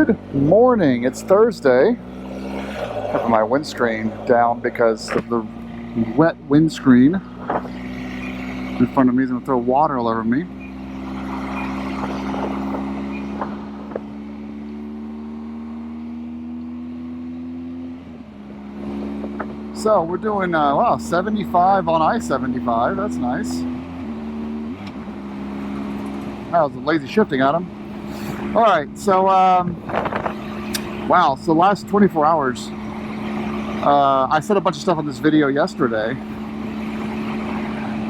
Good morning. It's Thursday. I have my windscreen down because of the wet windscreen in front of me is going to throw water all over me. So we're doing, wow, 75 on I-75. That's nice. That was a lazy shifting, Adam. All right, so, wow, so the last 24 hours, I said a bunch of stuff on this video yesterday.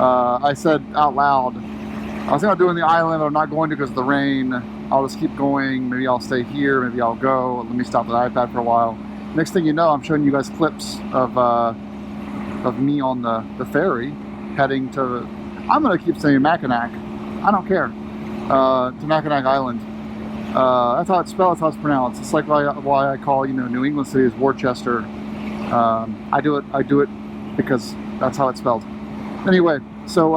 I said out loud, I was thinking about doing the island, but I'm not going to because of the rain. I'll just keep going. Maybe I'll stay here. Maybe I'll go. Let me stop the iPad for a while. Next thing you know, I'm showing you guys clips of me on the ferry heading to, I'm going to keep saying Mackinac. I don't care. To Mackinac Island. That's how it's spelled, that's how it's pronounced. It's like why I call, New England City is Worcester. I do it because that's how it's spelled. Anyway, so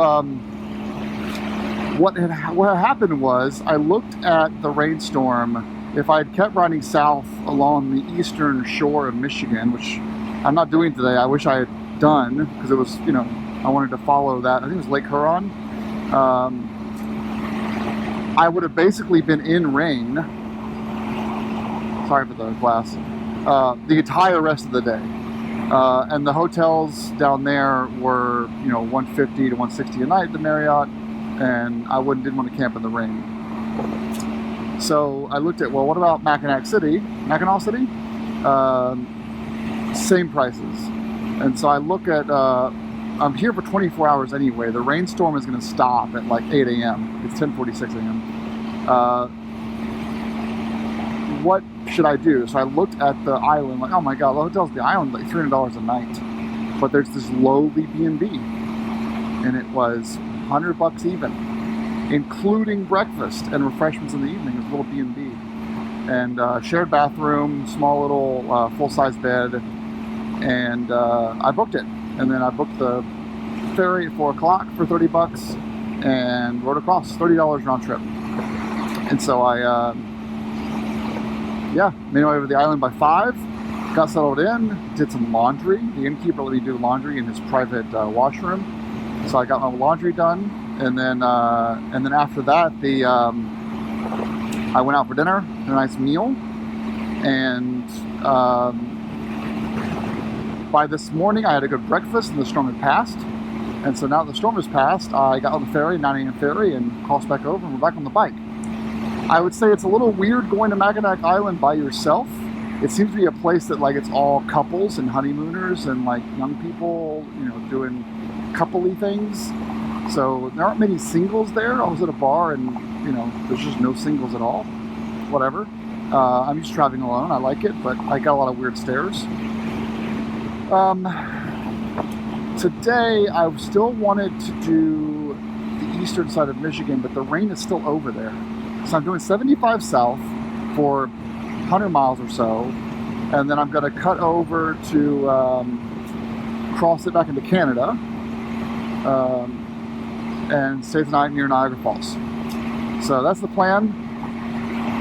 what happened was I looked at the rainstorm. If I had kept riding south along the eastern shore of Michigan, which I'm not doing today, I wish I had done because it was, I wanted to follow that. I think it was Lake Huron. I would have basically been in rain, sorry for the glass, the entire rest of the day. And the hotels down there were, $150 to $160 a night at the Marriott, and I didn't want to camp in the rain. So I looked at, well, what about Mackinac City? Same prices. And so I look at, I'm here for 24 hours anyway. The rainstorm is going to stop at like 8 a.m. It's 10:46 a.m. What should I do? So I looked at the island, like, oh my God, the hotels at the island, like $300 a night. But there's this lowly B&B, and it was $100 even, including breakfast and refreshments in the evening. It was a little B&B. And shared bathroom, small little full-size bed, and I booked it. And then I booked the ferry at 4 o'clock for $30 and rode across, $30 round trip. And so I, made my way over the island by 5, got settled in, did some laundry. The innkeeper let me do laundry in his private washroom. So I got my laundry done. And then after that, I went out for dinner, a nice meal. And by this morning, I had a good breakfast and the storm had passed. And so now that the storm has passed, I got on the ferry, 9 a.m. ferry, and crossed back over and we're back on the bike. I would say it's a little weird going to Mackinac Island by yourself. It seems to be a place that like it's all couples and honeymooners and like young people, doing coupley things. So there aren't many singles there. I was at a bar and, there's just no singles at all. Whatever. I'm used to traveling alone. I like it, but I got a lot of weird stares. Today I still wanted to do the eastern side of Michigan, but the rain is still over there. So I'm doing 75 south for 100 miles or so, and then I'm going to cut over to cross it back into Canada and stay the night near Niagara Falls. So that's the plan.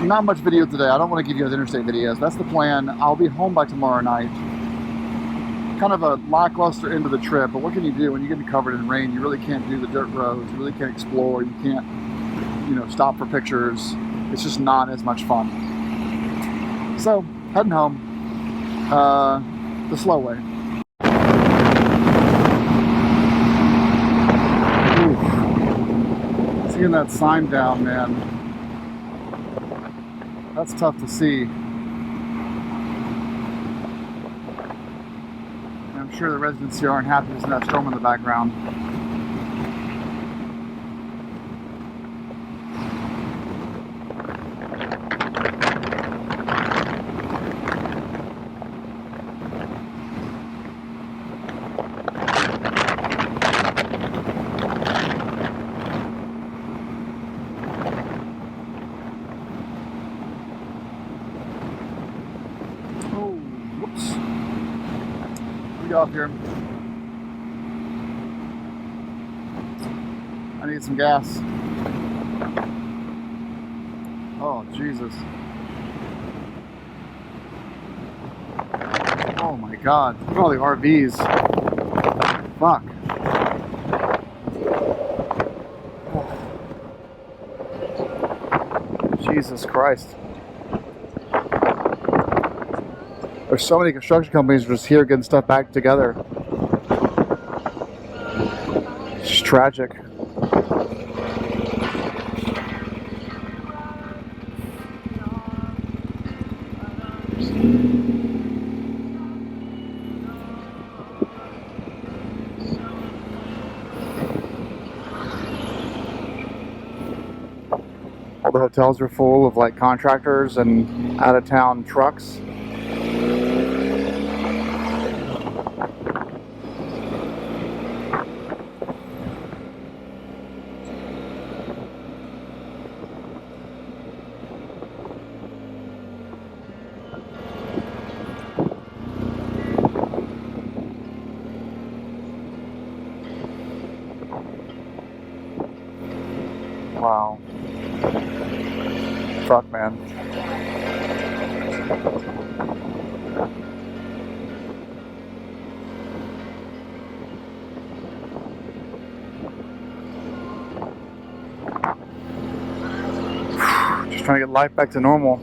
Not much video today. I don't want to give you guys interstate videos. That's the plan. I'll be home by tomorrow night. Kind of a lackluster end of the trip, but what can you do when you get covered in rain? You really can't do the dirt roads. You really can't explore. You can't, stop for pictures. It's just not as much fun. So, heading home the slow way. Ooh. Seeing that sign down, man. That's tough to see. I'm sure the residents here aren't happy with that storm in the background. Oh, whoops. Let me go up here. I need some gas. Oh, Jesus. God, look at all the RVs. Fuck. Jesus Christ. There's so many construction companies just here getting stuff back together. It's just tragic. All the hotels are full of like contractors and out-of-town trucks. Wow. Fuck, man. Just trying to get life back to normal.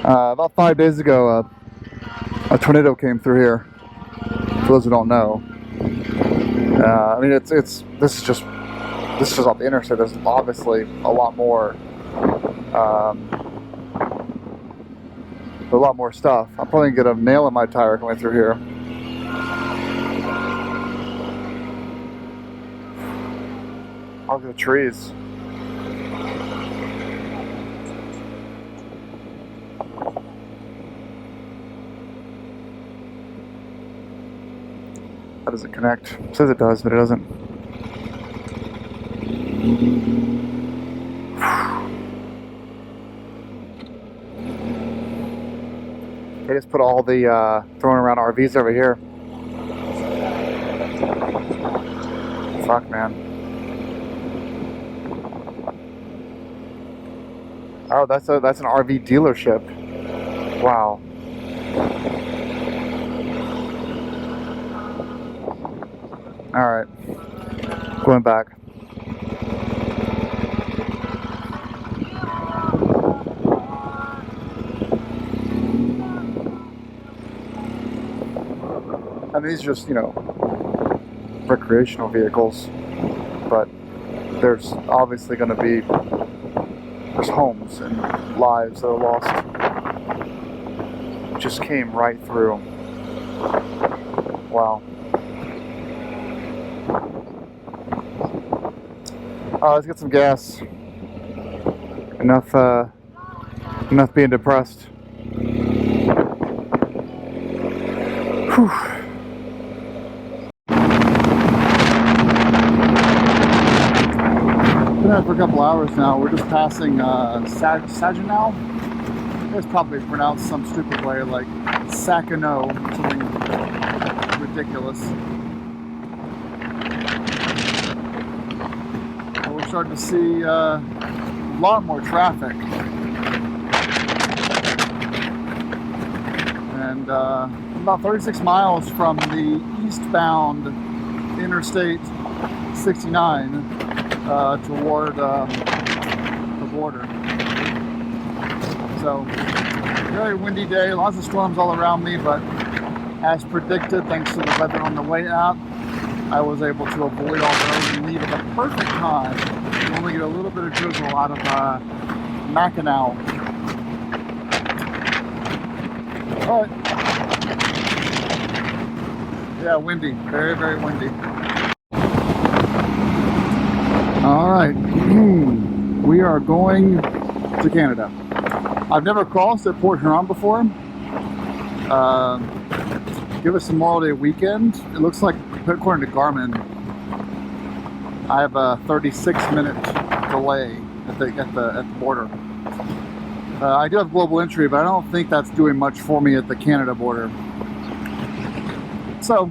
About 5 days ago, a tornado came through here. For those who don't know, I mean, this is just off the interstate. There's obviously a lot more stuff. I'm probably gonna get a nail in my tire coming through here. Look at the trees. That doesn't connect. It says it does, but it doesn't. They just put all the throwing around RVs over here. Fuck, man. Oh, that's an RV dealership. Wow. All right, going back. I mean, these are just, you know, recreational vehicles, but there's obviously going to be, there's homes and lives that are lost. Just came right through. Wow. Let's get some gas. Enough being depressed. Whew. Been out for a couple hours now. We're just passing Saginaw. It's probably pronounced some stupid way, like Saginaw, something ridiculous. We're starting to see a lot more traffic, and about 36 miles from the eastbound Interstate 69 toward the border. So, very windy day, lots of storms all around me, but as predicted, thanks to the weather on the way out, I was able to avoid all those and leave at the perfect time. You only get a little bit of drizzle out of Mackinac. All right. Yeah, windy. Very, very windy. All right. We are going to Canada. I've never crossed at Port Huron before. Give us a Memorial Day weekend. It looks like, according to Garmin, I have a 36-minute delay at the border. I do have global entry, but I don't think that's doing much for me at the Canada border. So,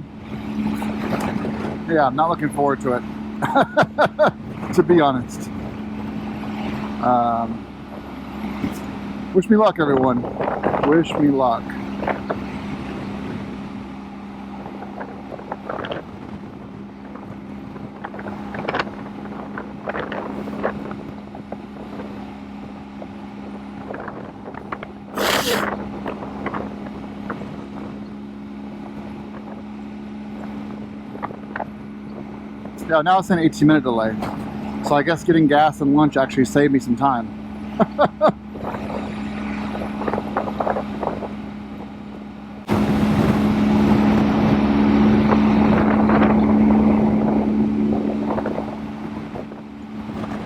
yeah, I'm not looking forward to it, to be honest. Wish me luck, everyone. Wish me luck. Yeah, now it's an 18-minute delay. So I guess getting gas and lunch actually saved me some time.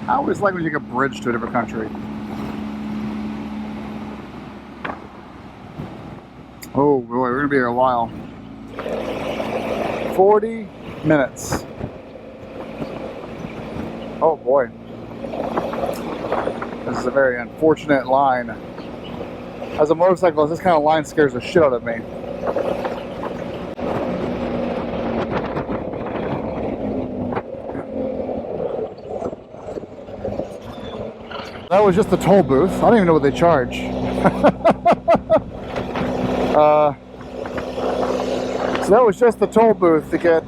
I always like when you take a bridge to a different country. Oh boy, we're gonna be here a while. 40 minutes. Oh boy. This is a very unfortunate line. As a motorcyclist, this kind of line scares the shit out of me. That was just the toll booth. I don't even know what they charge. So that was just the toll booth to get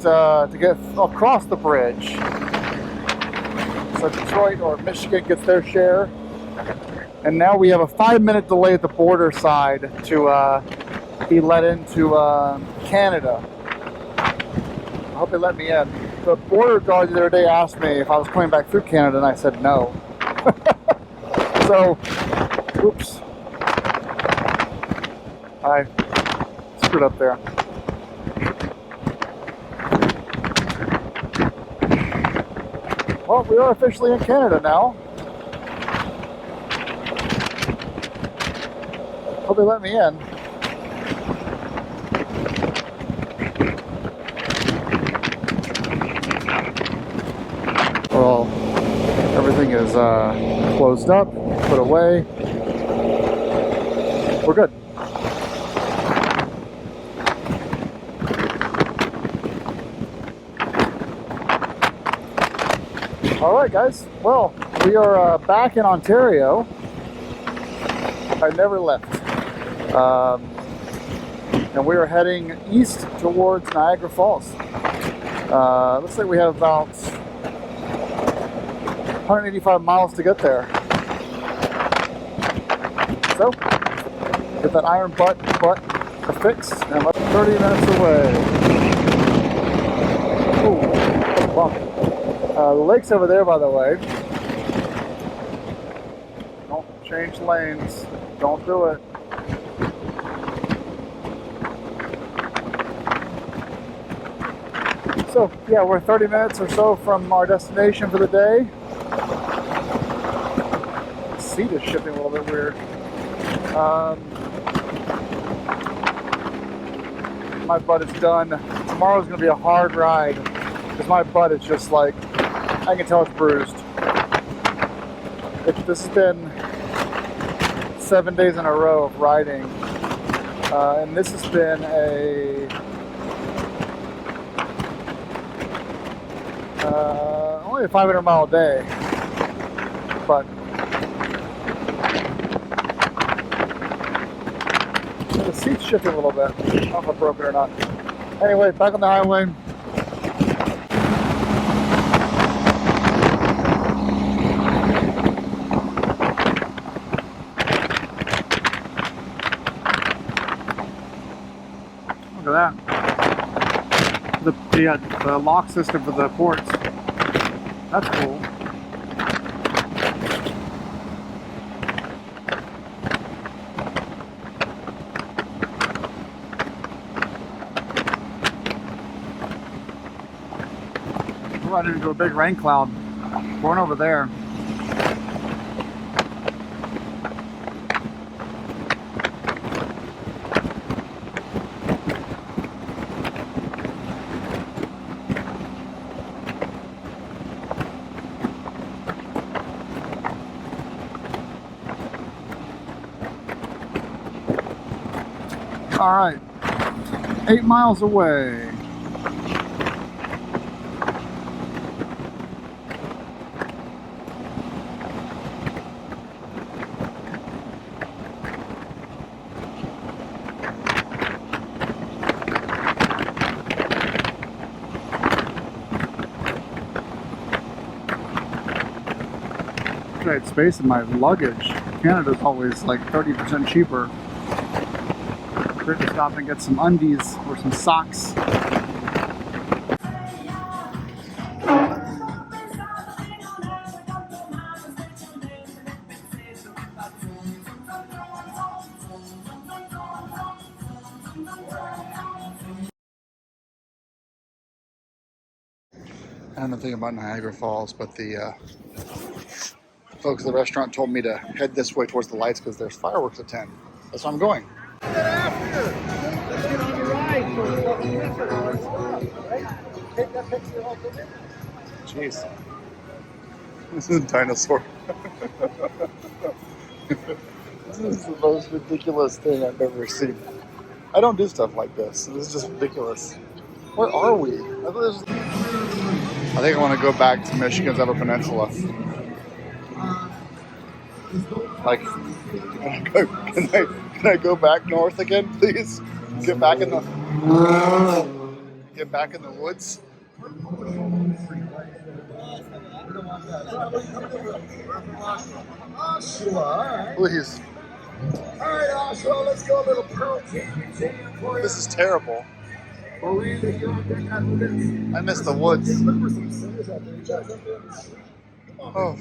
across the bridge. So Detroit or Michigan gets their share, and now we have a 5-minute delay at the border side to be let into Canada. I hope they let me in. The border guard the other day asked me if I was coming back through Canada, and I said no. So, oops, I screwed up there. Well, we are officially in Canada now. Hope they let me in. Well, everything is closed up, put away. We're good. All right, guys. Well, we are back in Ontario. I never left. And we are heading east towards Niagara Falls. Looks like we have about 185 miles to get there. So, get that iron butt fixed, and I'm about 30 minutes away. Ooh, bump. The lake's over there, by the way. Don't change lanes. Don't do it. So, yeah, we're 30 minutes or so from our destination for the day. The seat is shifting a little bit weird. My butt is done. Tomorrow's going to be a hard ride because my butt is just like, I can tell it's bruised. This has been 7 days in a row of riding, and this has been only a 500-mile day, but the seat's shifting a little bit. I don't know if I broke it or not. Anyway, back on the highway. Look at that. The lock system for the ports. That's cool. We're running into a big rain cloud. Going over there. All right, 8 miles away. I had space in my luggage. Canada's always like 30% cheaper. Great to stop and get some undies or some socks. I don't know anything about Niagara Falls, but the folks at the restaurant told me to head this way towards the lights because there's fireworks at 10. That's where I'm going. Let's get on the ride for a fucking right? Take that picture off of it. Jeez. This is a dinosaur. This is the most ridiculous thing I've ever seen. I don't do stuff like this. This is just ridiculous. Where are we? I think I want to go back to Michigan's Upper Peninsula. Like, can I go back north again, please? Get back in the woods. Please. All right, Oshawa, let's go a little pearl. This is terrible. I miss the woods. Oh.